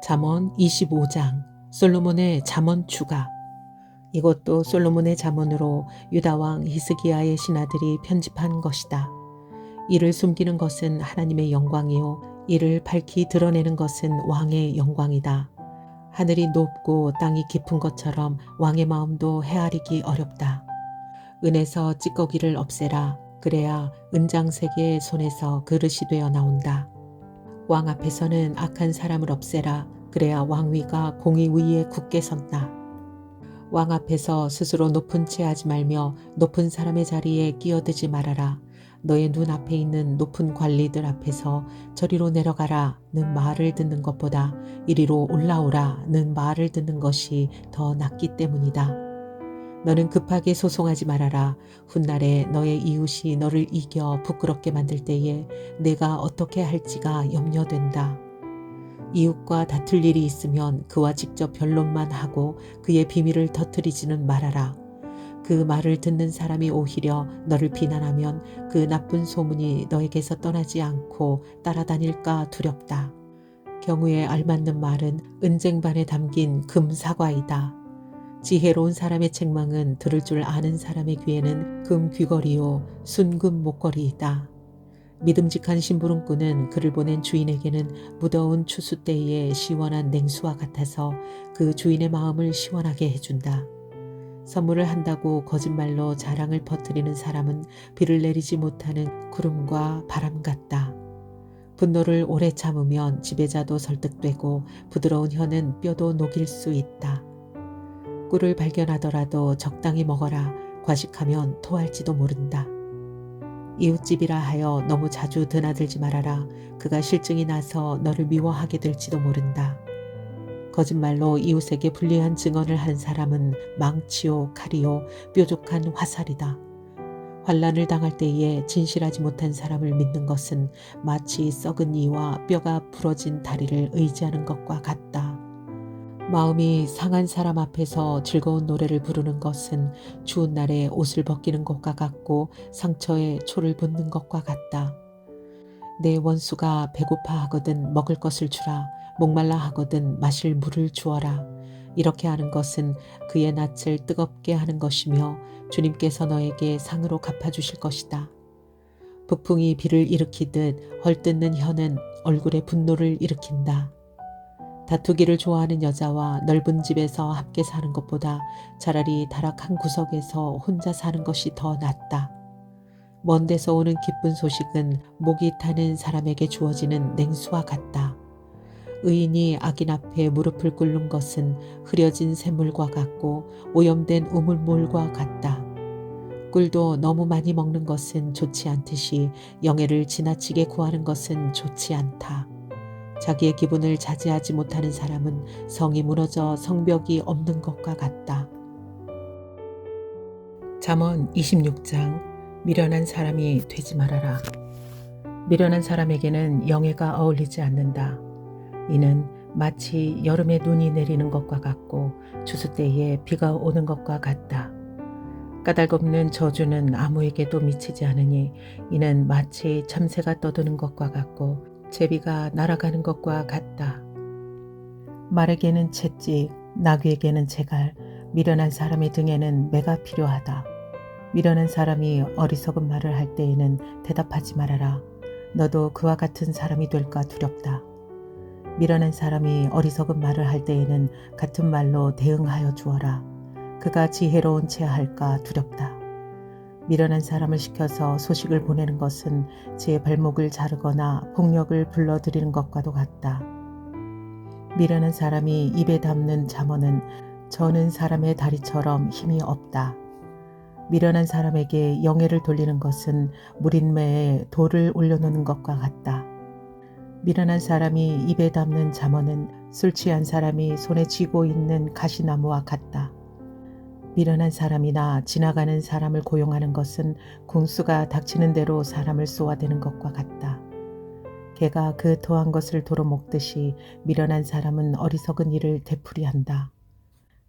잠언 25장 솔로몬의 잠언 추가. 이것도 솔로몬의 잠언으로 유다왕 히스기야의 신하들이 편집한 것이다. 이를 숨기는 것은 하나님의 영광이요 이를 밝히 드러내는 것은 왕의 영광이다. 하늘이 높고 땅이 깊은 것처럼 왕의 마음도 헤아리기 어렵다. 은에서 찌꺼기를 없애라. 그래야 은장세계의 손에서 그릇이 되어 나온다. 왕 앞에서는 악한 사람을 없애라. 그래야 왕위가 공의 위에 굳게 선다. 왕 앞에서 스스로 높은 채 하지 말며 높은 사람의 자리에 끼어들지 말아라. 너의 눈앞에 있는 높은 관리들 앞에서 저리로 내려가라는 말을 듣는 것보다 이리로 올라오라는 말을 듣는 것이 더 낫기 때문이다. 너는 급하게 소송하지 말아라. 훗날에 너의 이웃이 너를 이겨 부끄럽게 만들 때에 내가 어떻게 할지가 염려된다. 이웃과 다툴 일이 있으면 그와 직접 변론만 하고 그의 비밀을 터뜨리지는 말아라. 그 말을 듣는 사람이 오히려 너를 비난하면 그 나쁜 소문이 너에게서 떠나지 않고 따라다닐까 두렵다. 경우에 알맞는 말은 은쟁반에 담긴 금사과이다. 지혜로운 사람의 책망은 들을 줄 아는 사람의 귀에는 금 귀걸이요 순금 목걸이이다. 믿음직한 심부름꾼은 그를 보낸 주인에게는 무더운 추수 때의 시원한 냉수와 같아서 그 주인의 마음을 시원하게 해준다. 선물을 한다고 거짓말로 자랑을 퍼뜨리는 사람은 비를 내리지 못하는 구름과 바람 같다. 분노를 오래 참으면 지배자도 설득되고 부드러운 혀는 뼈도 녹일 수 있다. 꿀을 발견하더라도 적당히 먹어라. 과식하면 토할지도 모른다. 이웃집이라 하여 너무 자주 드나들지 말아라. 그가 실증이 나서 너를 미워하게 될지도 모른다. 거짓말로 이웃에게 불리한 증언을 한 사람은 망치요 칼이요 뾰족한 화살이다. 환난을 당할 때에 진실하지 못한 사람을 믿는 것은 마치 썩은 이와 뼈가 부러진 다리를 의지하는 것과 같다. 마음이 상한 사람 앞에서 즐거운 노래를 부르는 것은 추운 날에 옷을 벗기는 것과 같고 상처에 초를 붓는 것과 같다. 내 원수가 배고파 하거든 먹을 것을 주라. 목말라 하거든 마실 물을 주어라. 이렇게 하는 것은 그의 낯을 뜨겁게 하는 것이며 주님께서 너에게 상으로 갚아주실 것이다. 북풍이 비를 일으키듯 헐뜯는 혀는 얼굴에 분노를 일으킨다. 다투기를 좋아하는 여자와 넓은 집에서 함께 사는 것보다 차라리 다락 한 구석에서 혼자 사는 것이 더 낫다. 먼 데서 오는 기쁜 소식은 목이 타는 사람에게 주어지는 냉수와 같다. 의인이 악인 앞에 무릎을 꿇는 것은 흐려진 샘물과 같고 오염된 우물물과 같다. 꿀도 너무 많이 먹는 것은 좋지 않듯이 영예를 지나치게 구하는 것은 좋지 않다. 자기의 기분을 자제하지 못하는 사람은 성이 무너져 성벽이 없는 것과 같다. 잠언 26장 미련한 사람이 되지 말아라. 미련한 사람에게는 영예가 어울리지 않는다. 이는 마치 여름에 눈이 내리는 것과 같고 추수 때에 비가 오는 것과 같다. 까닭없는 저주는 아무에게도 미치지 않으니 이는 마치 참새가 떠드는 것과 같고 제비가 날아가는 것과 같다. 말에게는 채찍, 나귀에게는 재갈, 미련한 사람의 등에는 매가 필요하다. 미련한 사람이 어리석은 말을 할 때에는 대답하지 말아라. 너도 그와 같은 사람이 될까 두렵다. 미련한 사람이 어리석은 말을 할 때에는 같은 말로 대응하여 주어라. 그가 지혜로운 채 할까 두렵다. 미련한 사람을 시켜서 소식을 보내는 것은 제 발목을 자르거나 폭력을 불러들이는 것과도 같다. 미련한 사람이 입에 담는 잠언은 저는 사람의 다리처럼 힘이 없다. 미련한 사람에게 영예를 돌리는 것은 무린매에 돌을 올려놓는 것과 같다. 미련한 사람이 입에 담는 잠언은 술 취한 사람이 손에 쥐고 있는 가시나무와 같다. 미련한 사람이나 지나가는 사람을 고용하는 것은 궁수가 닥치는 대로 사람을 쏘아대는 것과 같다. 개가 그 토한 것을 도로 먹듯이 미련한 사람은 어리석은 일을 되풀이한다.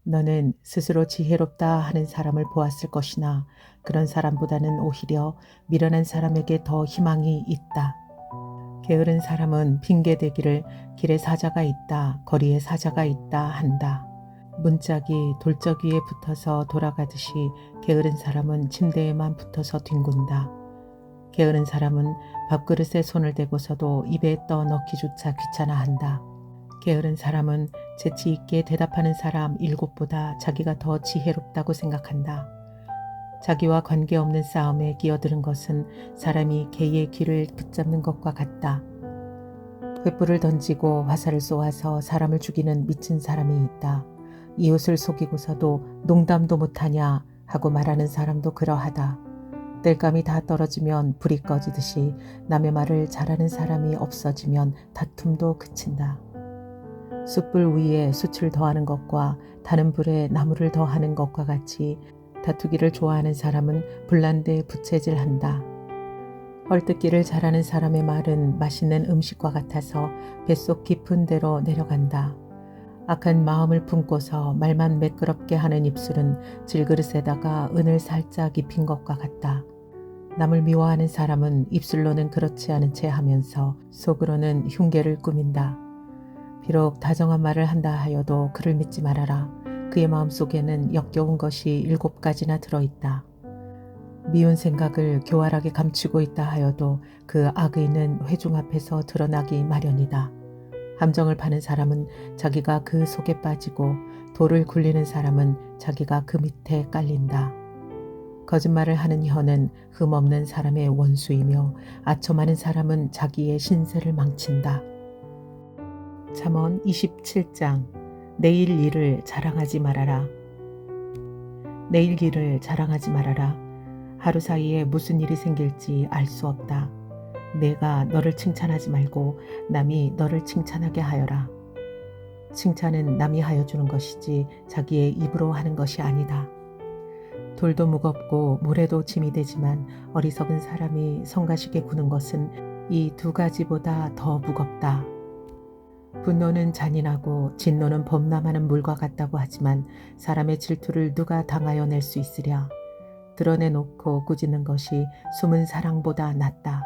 너는 스스로 지혜롭다 하는 사람을 보았을 것이나 그런 사람보다는 오히려 미련한 사람에게 더 희망이 있다. 게으른 사람은 핑계대기를 길에 사자가 있다, 거리에 사자가 있다 한다. 문짝이 돌적 위에 붙어서 돌아가듯이 게으른 사람은 침대에만 붙어서 뒹군다. 게으른 사람은 밥그릇에 손을 대고서도 입에 떠 넣기조차 귀찮아한다. 게으른 사람은 재치 있게 대답하는 사람 7보다 자기가 더 지혜롭다고 생각한다. 자기와 관계없는 싸움에 끼어드는 것은 사람이 개의 귀를 붙잡는 것과 같다. 횃불을 던지고 화살을 쏘아서 사람을 죽이는 미친 사람이 있다. 이웃을 속이고서도 농담도 못하냐 하고 말하는 사람도 그러하다. 땔감이 다 떨어지면 불이 꺼지듯이 남의 말을 잘하는 사람이 없어지면 다툼도 그친다. 숯불 위에 숯을 더하는 것과 다른 불에 나무를 더하는 것과 같이 다투기를 좋아하는 사람은 불난데 부채질한다. 헐뜯기를 잘하는 사람의 말은 맛있는 음식과 같아서 뱃속 깊은 데로 내려간다. 악한 마음을 품고서 말만 매끄럽게 하는 입술은 질그릇에다가 은을 살짝 입힌 것과 같다. 남을 미워하는 사람은 입술로는 그렇지 않은 채 하면서 속으로는 흉계를 꾸민다. 비록 다정한 말을 한다 하여도 그를 믿지 말아라. 그의 마음속에는 역겨운 것이 7가지나 들어있다. 미운 생각을 교활하게 감추고 있다 하여도 그 악의는 회중 앞에서 드러나기 마련이다. 함정을 파는 사람은 자기가 그 속에 빠지고 돌을 굴리는 사람은 자기가 그 밑에 깔린다. 거짓말을 하는 혀는 흠없는 사람의 원수이며 아첨하는 사람은 자기의 신세를 망친다. 잠언 27장 내일 일을 자랑하지 말아라. 내일 일을 자랑하지 말아라. 하루 사이에 무슨 일이 생길지 알 수 없다. 내가 너를 칭찬하지 말고 남이 너를 칭찬하게 하여라. 칭찬은 남이 하여 주는 것이지 자기의 입으로 하는 것이 아니다. 돌도 무겁고 모래도 짐이 되지만 어리석은 사람이 성가시게 구는 것은 이 2가지보다 더 무겁다. 분노는 잔인하고 진노는 범람하는 물과 같다고 하지만 사람의 질투를 누가 당하여 낼 수 있으랴. 드러내놓고 꾸짖는 것이 숨은 사랑보다 낫다.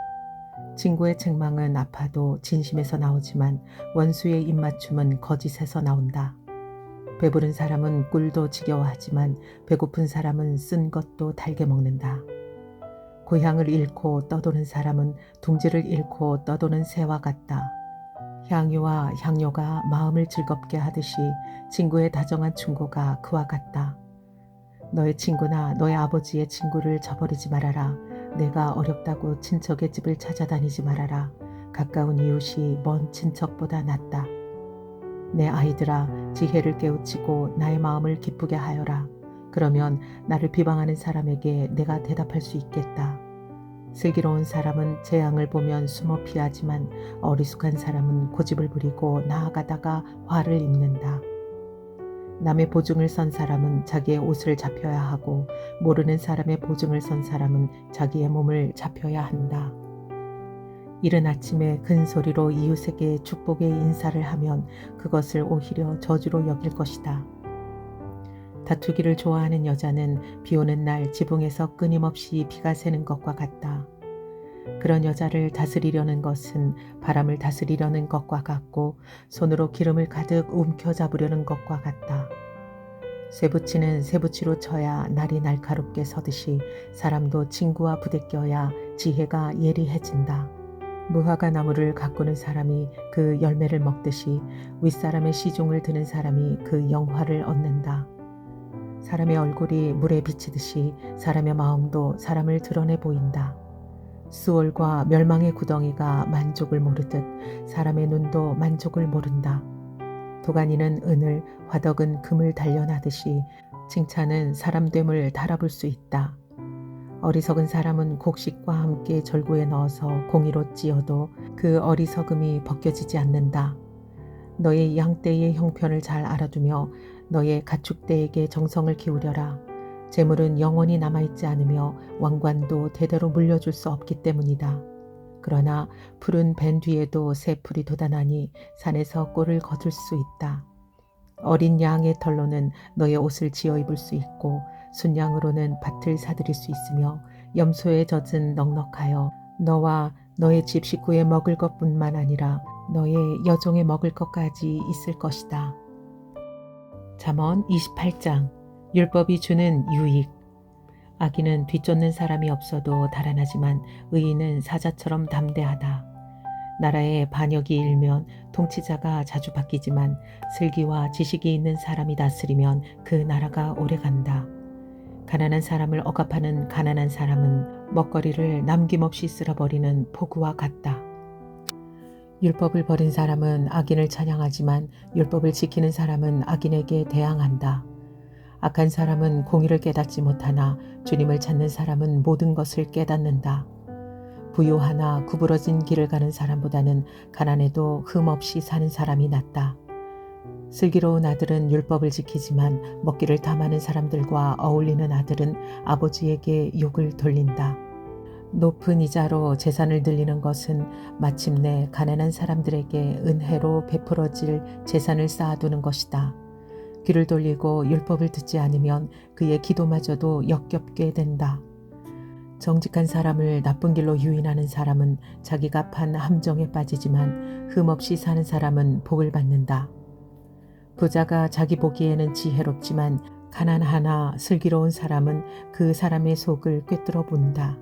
친구의 책망은 아파도 진심에서 나오지만 원수의 입맞춤은 거짓에서 나온다. 배부른 사람은 꿀도 지겨워하지만 배고픈 사람은 쓴 것도 달게 먹는다. 고향을 잃고 떠도는 사람은 둥지를 잃고 떠도는 새와 같다. 향유와 향료가 마음을 즐겁게 하듯이 친구의 다정한 충고가 그와 같다. 너의 친구나 너의 아버지의 친구를 저버리지 말아라. 내가 어렵다고 친척의 집을 찾아다니지 말아라. 가까운 이웃이 먼 친척보다 낫다. 내 아이들아, 지혜를 깨우치고 나의 마음을 기쁘게 하여라. 그러면 나를 비방하는 사람에게 내가 대답할 수 있겠다. 슬기로운 사람은 재앙을 보면 숨어 피하지만 어리숙한 사람은 고집을 부리고 나아가다가 화를 입는다. 남의 보증을 선 사람은 자기의 옷을 잡혀야 하고 모르는 사람의 보증을 선 사람은 자기의 몸을 잡혀야 한다. 이른 아침에 큰 소리로 이웃에게 축복의 인사를 하면 그것을 오히려 저주로 여길 것이다. 다투기를 좋아하는 여자는 비 오는 날 지붕에서 끊임없이 비가 새는 것과 같다. 그런 여자를 다스리려는 것은 바람을 다스리려는 것과 같고 손으로 기름을 가득 움켜잡으려는 것과 같다. 쇠붙이는 쇠붙이로 쳐야 날이 날카롭게 서듯이 사람도 친구와 부대껴야 지혜가 예리해진다. 무화과 나무를 가꾸는 사람이 그 열매를 먹듯이 윗사람의 시중을 드는 사람이 그 영화를 얻는다. 사람의 얼굴이 물에 비치듯이 사람의 마음도 사람을 드러내 보인다. 수월과 멸망의 구덩이가 만족을 모르듯 사람의 눈도 만족을 모른다. 도가니는 은을, 화덕은 금을 단련하듯이 칭찬은 사람됨을 달아볼 수 있다. 어리석은 사람은 곡식과 함께 절구에 넣어서 공이로 찧어도 그 어리석음이 벗겨지지 않는다. 너의 양떼의 형편을 잘 알아두며 너의 가축대에게 정성을 기울여라. 재물은 영원히 남아있지 않으며 왕관도 대대로 물려줄 수 없기 때문이다. 그러나 푸른 밴 뒤에도 새 풀이 돋아나니 산에서 꼴을 거둘 수 있다. 어린 양의 털로는 너의 옷을 지어 입을 수 있고 순양으로는 밭을 사들일 수 있으며 염소의 젖은 넉넉하여 너와 너의 집 식구에 먹을 것뿐만 아니라 너의 여종에 먹을 것까지 있을 것이다. 잠언 28장 율법이 주는 유익. 악인은 뒤쫓는 사람이 없어도 달아나지만 의인은 사자처럼 담대하다. 나라에 반역이 일면 통치자가 자주 바뀌지만 슬기와 지식이 있는 사람이 다스리면 그 나라가 오래간다. 가난한 사람을 억압하는 가난한 사람은 먹거리를 남김없이 쓸어버리는 포구와 같다. 율법을 버린 사람은 악인을 찬양하지만 율법을 지키는 사람은 악인에게 대항한다. 악한 사람은 공의를 깨닫지 못하나 주님을 찾는 사람은 모든 것을 깨닫는다. 부유하나 구부러진 길을 가는 사람보다는 가난해도 흠없이 사는 사람이 낫다. 슬기로운 아들은 율법을 지키지만 먹기를 탐하는 사람들과 어울리는 아들은 아버지에게 욕을 돌린다. 높은 이자로 재산을 늘리는 것은 마침내 가난한 사람들에게 은혜로 베풀어질 재산을 쌓아두는 것이다. 귀를 돌리고 율법을 듣지 않으면 그의 기도마저도 역겹게 된다. 정직한 사람을 나쁜 길로 유인하는 사람은 자기가 판 함정에 빠지지만 흠없이 사는 사람은 복을 받는다. 부자가 자기 보기에는 지혜롭지만 가난하나 슬기로운 사람은 그 사람의 속을 꿰뚫어 본다.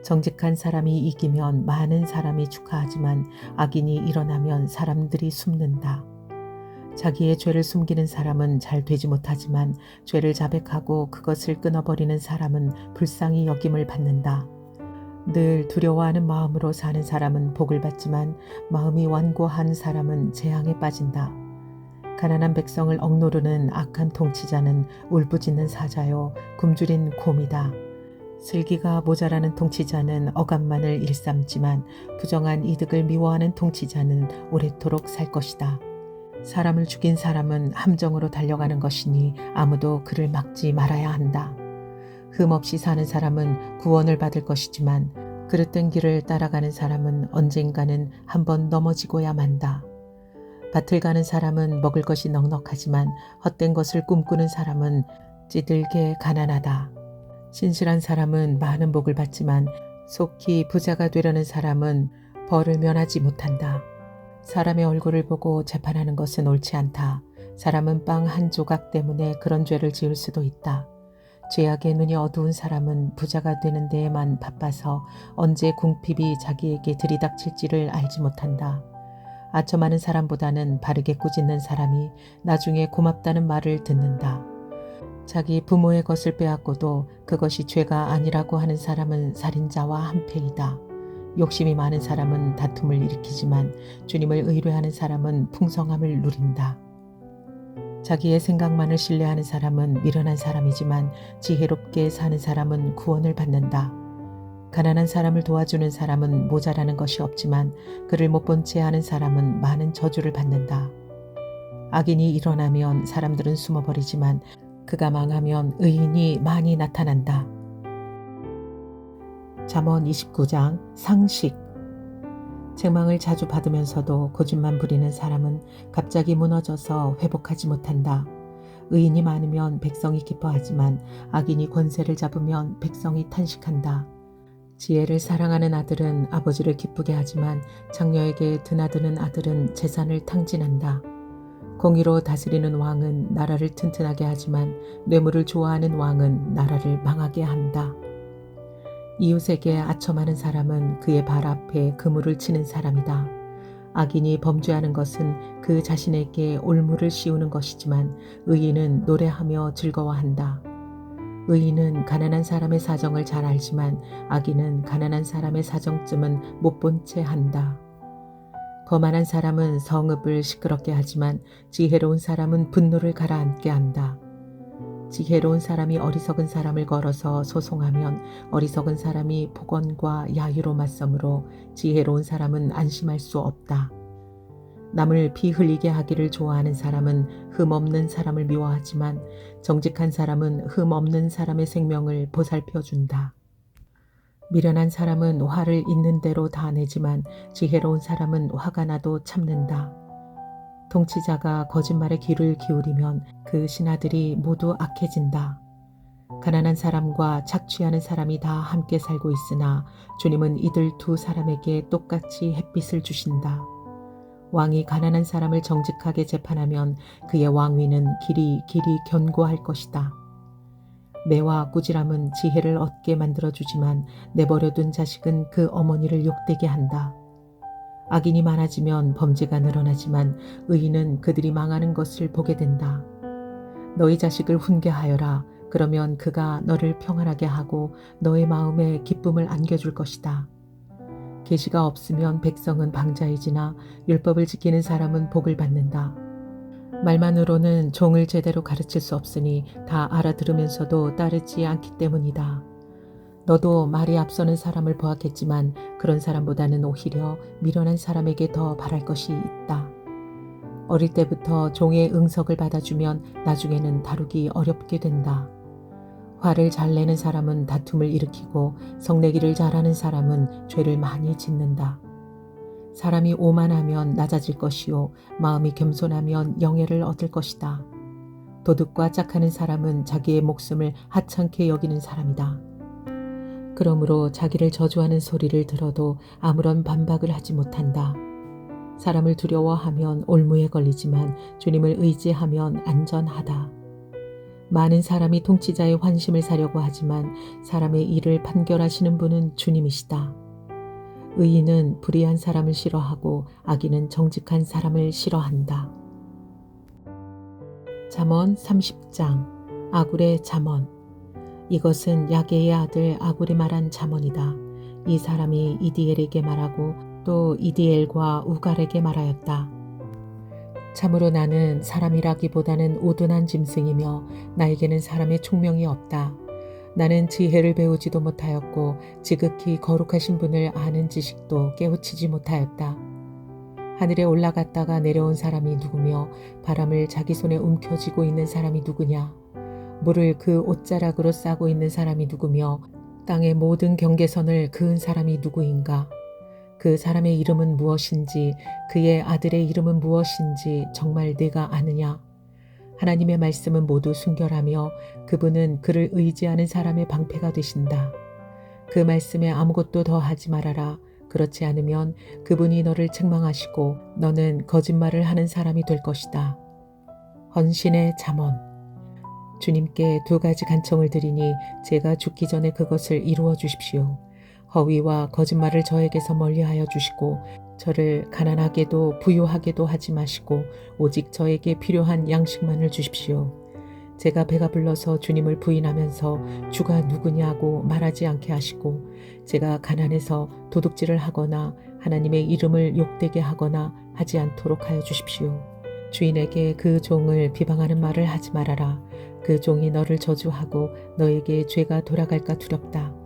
정직한 사람이 이기면 많은 사람이 축하하지만 악인이 일어나면 사람들이 숨는다. 자기의 죄를 숨기는 사람은 잘 되지 못하지만 죄를 자백하고 그것을 끊어버리는 사람은 불쌍히 여김을 받는다. 늘 두려워하는 마음으로 사는 사람은 복을 받지만 마음이 완고한 사람은 재앙에 빠진다. 가난한 백성을 억누르는 악한 통치자는 울부짖는 사자요 굶주린 곰이다. 슬기가 모자라는 통치자는 억압만을 일삼지만 부정한 이득을 미워하는 통치자는 오래도록 살 것이다. 사람을 죽인 사람은 함정으로 달려가는 것이니 아무도 그를 막지 말아야 한다. 흠없이 사는 사람은 구원을 받을 것이지만 그릇된 길을 따라가는 사람은 언젠가는 한번 넘어지고야 만다. 밭을 가는 사람은 먹을 것이 넉넉하지만 헛된 것을 꿈꾸는 사람은 찌들게 가난하다. 신실한 사람은 많은 복을 받지만 속히 부자가 되려는 사람은 벌을 면하지 못한다. 사람의 얼굴을 보고 재판하는 것은 옳지 않다. 사람은 빵 한 조각 때문에 그런 죄를 지을 수도 있다. 죄악의 눈이 어두운 사람은 부자가 되는 데에만 바빠서 언제 궁핍이 자기에게 들이닥칠지를 알지 못한다. 아첨하는 사람보다는 바르게 꾸짖는 사람이 나중에 고맙다는 말을 듣는다. 자기 부모의 것을 빼앗고도 그것이 죄가 아니라고 하는 사람은 살인자와 한패이다. 욕심이 많은 사람은 다툼을 일으키지만 주님을 의뢰하는 사람은 풍성함을 누린다. 자기의 생각만을 신뢰하는 사람은 미련한 사람이지만 지혜롭게 사는 사람은 구원을 받는다. 가난한 사람을 도와주는 사람은 모자라는 것이 없지만 그를 못 본 채 하는 사람은 많은 저주를 받는다. 악인이 일어나면 사람들은 숨어버리지만 그가 망하면 의인이 많이 나타난다. 잠언 29장 상식. 책망을 자주 받으면서도 고집만 부리는 사람은 갑자기 무너져서 회복하지 못한다. 의인이 많으면 백성이 기뻐하지만 악인이 권세를 잡으면 백성이 탄식한다. 지혜를 사랑하는 아들은 아버지를 기쁘게 하지만 장녀에게 드나드는 아들은 재산을 탕진한다. 공의로 다스리는 왕은 나라를 튼튼하게 하지만 뇌물을 좋아하는 왕은 나라를 망하게 한다. 이웃에게 아첨하는 사람은 그의 발 앞에 그물을 치는 사람이다. 악인이 범죄하는 것은 그 자신에게 올무를 씌우는 것이지만 의인은 노래하며 즐거워한다. 의인은 가난한 사람의 사정을 잘 알지만 악인은 가난한 사람의 사정쯤은 못 본 채 한다. 거만한 사람은 성읍을 시끄럽게 하지만 지혜로운 사람은 분노를 가라앉게 한다. 지혜로운 사람이 어리석은 사람을 걸어서 소송하면 어리석은 사람이 폭언과 야유로 맞서므로 지혜로운 사람은 안심할 수 없다. 남을 피 흘리게 하기를 좋아하는 사람은 흠없는 사람을 미워하지만 정직한 사람은 흠없는 사람의 생명을 보살펴준다. 미련한 사람은 화를 있는 대로 다 내지만 지혜로운 사람은 화가 나도 참는다. 통치자가 거짓말에 귀를 기울이면 그 신하들이 모두 악해진다. 가난한 사람과 착취하는 사람이 다 함께 살고 있으나 주님은 이들 두 사람에게 똑같이 햇빛을 주신다. 왕이 가난한 사람을 정직하게 재판하면 그의 왕위는 길이 견고할 것이다. 매와 꾸지람은 지혜를 얻게 만들어주지만 내버려둔 자식은 그 어머니를 욕되게 한다. 악인이 많아지면 범죄가 늘어나지만 의인은 그들이 망하는 것을 보게 된다. 너희 자식을 훈계하여라. 그러면 그가 너를 평안하게 하고 너의 마음에 기쁨을 안겨줄 것이다. 계시가 없으면 백성은 방자해지나 율법을 지키는 사람은 복을 받는다. 말만으로는 종을 제대로 가르칠 수 없으니 다 알아들으면서도 따르지 않기 때문이다. 너도 말이 앞서는 사람을 보았겠지만 그런 사람보다는 오히려 미련한 사람에게 더 바랄 것이 있다. 어릴 때부터 종의 응석을 받아주면 나중에는 다루기 어렵게 된다. 화를 잘 내는 사람은 다툼을 일으키고 성내기를 잘하는 사람은 죄를 많이 짓는다. 사람이 오만하면 낮아질 것이요 마음이 겸손하면 영예를 얻을 것이다. 도둑과 짝하는 사람은 자기의 목숨을 하찮게 여기는 사람이다. 그러므로 자기를 저주하는 소리를 들어도 아무런 반박을 하지 못한다. 사람을 두려워하면 올무에 걸리지만 주님을 의지하면 안전하다. 많은 사람이 통치자의 환심을 사려고 하지만 사람의 일을 판결하시는 분은 주님이시다. 의인은 불의한 사람을 싫어하고 악인은 정직한 사람을 싫어한다. 잠언 30장 아굴의 잠언. 이것은 야게의 아들 아굴이 말한 잠언이다. 이 사람이 이디엘에게 말하고 또 이디엘과 우갈에게 말하였다. 참으로 나는 사람이라기보다는 우둔한 짐승이며 나에게는 사람의 총명이 없다. 나는 지혜를 배우지도 못하였고 지극히 거룩하신 분을 아는 지식도 깨우치지 못하였다. 하늘에 올라갔다가 내려온 사람이 누구며 바람을 자기 손에 움켜쥐고 있는 사람이 누구냐. 물을 그 옷자락으로 싸고 있는 사람이 누구며 땅의 모든 경계선을 그은 사람이 누구인가. 그 사람의 이름은 무엇인지 그의 아들의 이름은 무엇인지 정말 네가 아느냐. 하나님의 말씀은 모두 순결하며 그분은 그를 의지하는 사람의 방패가 되신다. 그 말씀에 아무것도 더 하지 말아라. 그렇지 않으면 그분이 너를 책망하시고 너는 거짓말을 하는 사람이 될 것이다. 헌신의 잠언. 주님께 두 가지 간청을 드리니 제가 죽기 전에 그것을 이루어 주십시오. 허위와 거짓말을 저에게서 멀리하여 주시고 저를 가난하게도 부유하게도 하지 마시고 오직 저에게 필요한 양식만을 주십시오. 제가 배가 불러서 주님을 부인하면서 주가 누구냐고 말하지 않게 하시고 제가 가난해서 도둑질을 하거나 하나님의 이름을 욕되게 하거나 하지 않도록 하여 주십시오. 주인에게 그 종을 비방하는 말을 하지 말아라. 그 종이 너를 저주하고 너에게 죄가 돌아갈까 두렵다.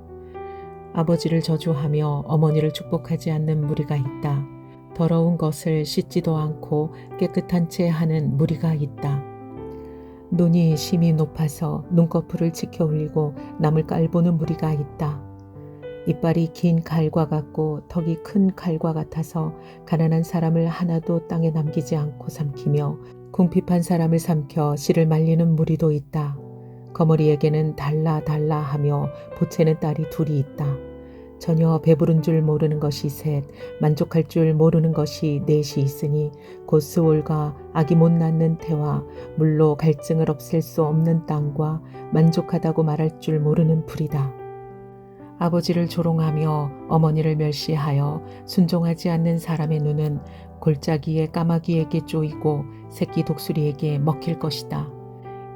아버지를 저주하며 어머니를 축복하지 않는 무리가 있다. 더러운 것을 씻지도 않고 깨끗한 채 하는 무리가 있다. 눈이 심히 높아서 눈꺼풀을 치켜 올리고 남을 깔보는 무리가 있다. 이빨이 긴 칼과 같고 턱이 큰 칼과 같아서 가난한 사람을 하나도 땅에 남기지 않고 삼키며 궁핍한 사람을 삼켜 씨를 말리는 무리도 있다. 거머리에게는 달라 하며 보채는 딸이 둘이 있다. 전혀 배부른 줄 모르는 것이 셋, 만족할 줄 모르는 것이 넷이 있으니 곧 스올과 아기 못 낳는 태와 물로 갈증을 없앨 수 없는 땅과 만족하다고 말할 줄 모르는 풀이다. 아버지를 조롱하며 어머니를 멸시하여 순종하지 않는 사람의 눈은 골짜기의 까마귀에게 쪼이고 새끼 독수리에게 먹힐 것이다.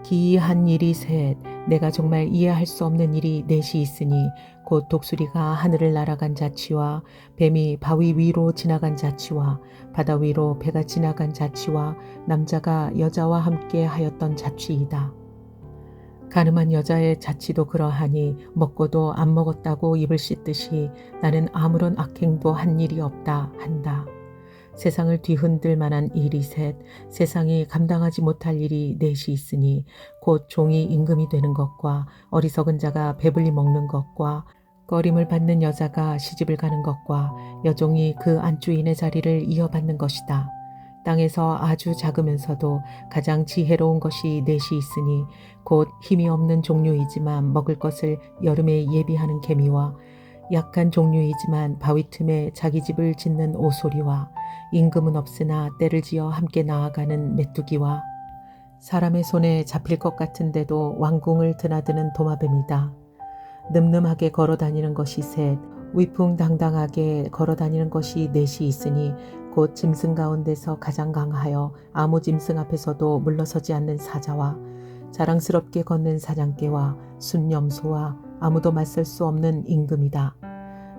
기이한 일이 셋, 내가 정말 이해할 수 없는 일이 넷이 있으니 곧 독수리가 하늘을 날아간 자치와 뱀이 바위 위로 지나간 자치와 바다 위로 배가 지나간 자치와 남자가 여자와 함께 하였던 자치이다. 가늠한 여자의 자치도 그러하니 먹고도 안 먹었다고 입을 씻듯이 나는 아무런 악행도 한 일이 없다 한다. 세상을 뒤흔들 만한 일이 셋, 세상이 감당하지 못할 일이 넷이 있으니 곧 종이 임금이 되는 것과 어리석은 자가 배불리 먹는 것과 꺼림을 받는 여자가 시집을 가는 것과 여종이 그 안주인의 자리를 이어받는 것이다. 땅에서 아주 작으면서도 가장 지혜로운 것이 넷이 있으니 곧 힘이 없는 종류이지만 먹을 것을 여름에 예비하는 개미와 약한 종류이지만 바위 틈에 자기 집을 짓는 오소리와 임금은 없으나 때를 지어 함께 나아가는 메뚜기와 사람의 손에 잡힐 것 같은데도 왕궁을 드나드는 도마뱀이다. 늠름하게 걸어다니는 것이 셋, 위풍당당하게 걸어다니는 것이 넷이 있으니 곧 짐승 가운데서 가장 강하여 아무 짐승 앞에서도 물러서지 않는 사자와 자랑스럽게 걷는 사냥개와 순염소와 아무도 맞설 수 없는 임금이다.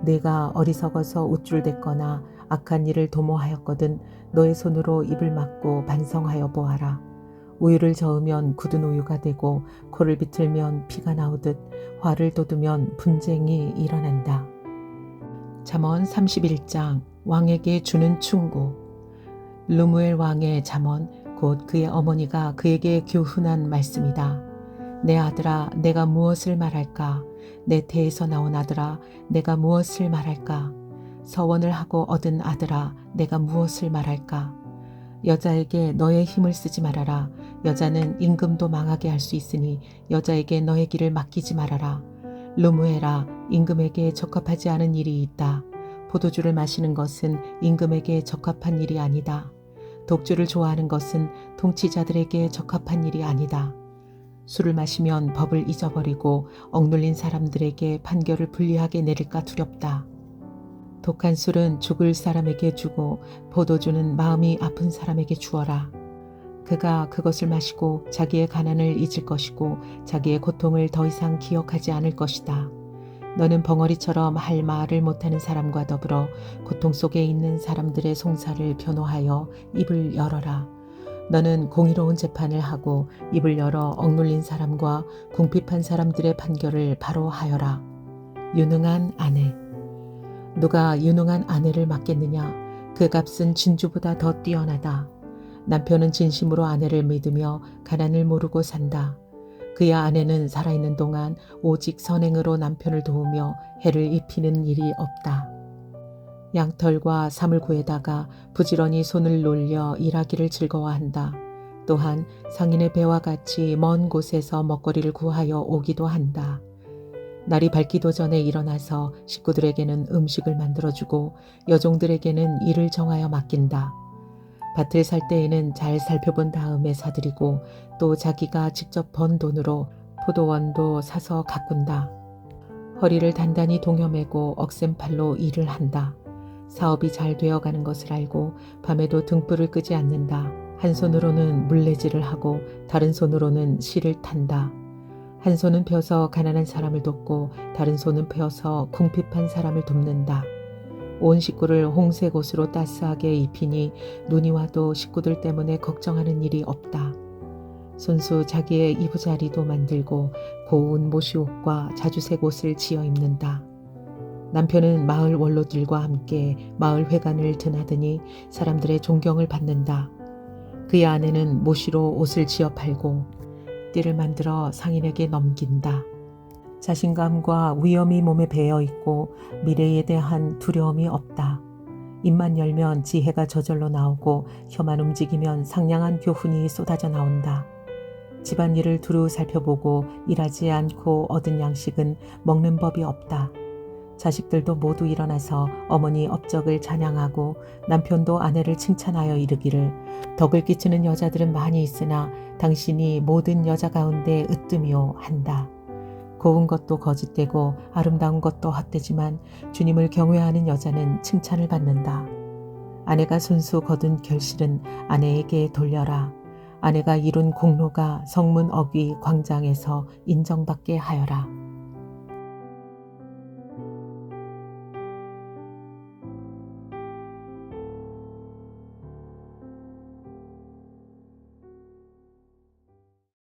내가 어리석어서 우쭐댔거나 악한 일을 도모하였거든 너의 손으로 입을 막고 반성하여 보아라. 우유를 저으면 굳은 우유가 되고 코를 비틀면 피가 나오듯 화를 돋우면 분쟁이 일어난다. 잠언 31장 왕에게 주는 충고. 르무엘 왕의 잠언 곧 그의 어머니가 그에게 교훈한 말씀이다. 내 아들아 내가 무엇을 말할까? 내 태에서 나온 아들아 내가 무엇을 말할까? 서원을 하고 얻은 아들아 내가 무엇을 말할까? 여자에게 너의 힘을 쓰지 말아라. 여자는 임금도 망하게 할 수 있으니 여자에게 너의 길을 맡기지 말아라. 르무엘아 임금에게 적합하지 않은 일이 있다. 포도주를 마시는 것은 임금에게 적합한 일이 아니다. 독주를 좋아하는 것은 통치자들에게 적합한 일이 아니다. 술을 마시면 법을 잊어버리고 억눌린 사람들에게 판결을 불리하게 내릴까 두렵다. 독한 술은 죽을 사람에게 주고 포도주는 마음이 아픈 사람에게 주어라. 그가 그것을 마시고 자기의 가난을 잊을 것이고 자기의 고통을 더 이상 기억하지 않을 것이다. 너는 벙어리처럼 할 말을 못하는 사람과 더불어 고통 속에 있는 사람들의 송사를 변호하여 입을 열어라. 너는 공의로운 재판을 하고 입을 열어 억눌린 사람과 궁핍한 사람들의 판결을 바로 하여라. 유능한 아내. 누가 유능한 아내를 맡겠느냐? 그 값은 진주보다 더 뛰어나다. 남편은 진심으로 아내를 믿으며 가난을 모르고 산다. 그의 아내는 살아있는 동안 오직 선행으로 남편을 도우며 해를 입히는 일이 없다. 양털과 사물구에다가 부지런히 손을 놀려 일하기를 즐거워한다. 또한 상인의 배와 같이 먼 곳에서 먹거리를 구하여 오기도 한다. 날이 밝기도 전에 일어나서 식구들에게는 음식을 만들어주고 여종들에게는 일을 정하여 맡긴다. 밭을 살 때에는 잘 살펴본 다음에 사들이고 또 자기가 직접 번 돈으로 포도원도 사서 가꾼다. 허리를 단단히 동여매고 억센팔로 일을 한다. 사업이 잘 되어가는 것을 알고 밤에도 등불을 끄지 않는다. 한 손으로는 물레질을 하고 다른 손으로는 실을 탄다. 한 손은 펴서 가난한 사람을 돕고 다른 손은 펴서 궁핍한 사람을 돕는다. 온 식구를 홍색 옷으로 따스하게 입히니 눈이 와도 식구들 때문에 걱정하는 일이 없다. 손수 자기의 이부자리도 만들고 고운 모시옷과 자주색 옷을 지어 입는다. 남편은 마을 원로들과 함께 마을 회관을 드나드니 사람들의 존경을 받는다. 그의 아내는 모시로 옷을 지어 팔고 띠를 만들어 상인에게 넘긴다. 자신감과 위엄이 몸에 배어 있고 미래에 대한 두려움이 없다. 입만 열면 지혜가 저절로 나오고 혀만 움직이면 상냥한 교훈이 쏟아져 나온다. 집안일을 두루 살펴보고 일하지 않고 얻은 양식은 먹는 법이 없다. 자식들도 모두 일어나서 어머니 업적을 찬양하고 남편도 아내를 칭찬하여 이르기를 덕을 끼치는 여자들은 많이 있으나 당신이 모든 여자 가운데 으뜸이요 한다. 고운 것도 거짓되고 아름다운 것도 헛되지만 주님을 경외하는 여자는 칭찬을 받는다. 아내가 손수 거둔 결실은 아내에게 돌려라. 아내가 이룬 공로가 성문 어귀 광장에서 인정받게 하여라.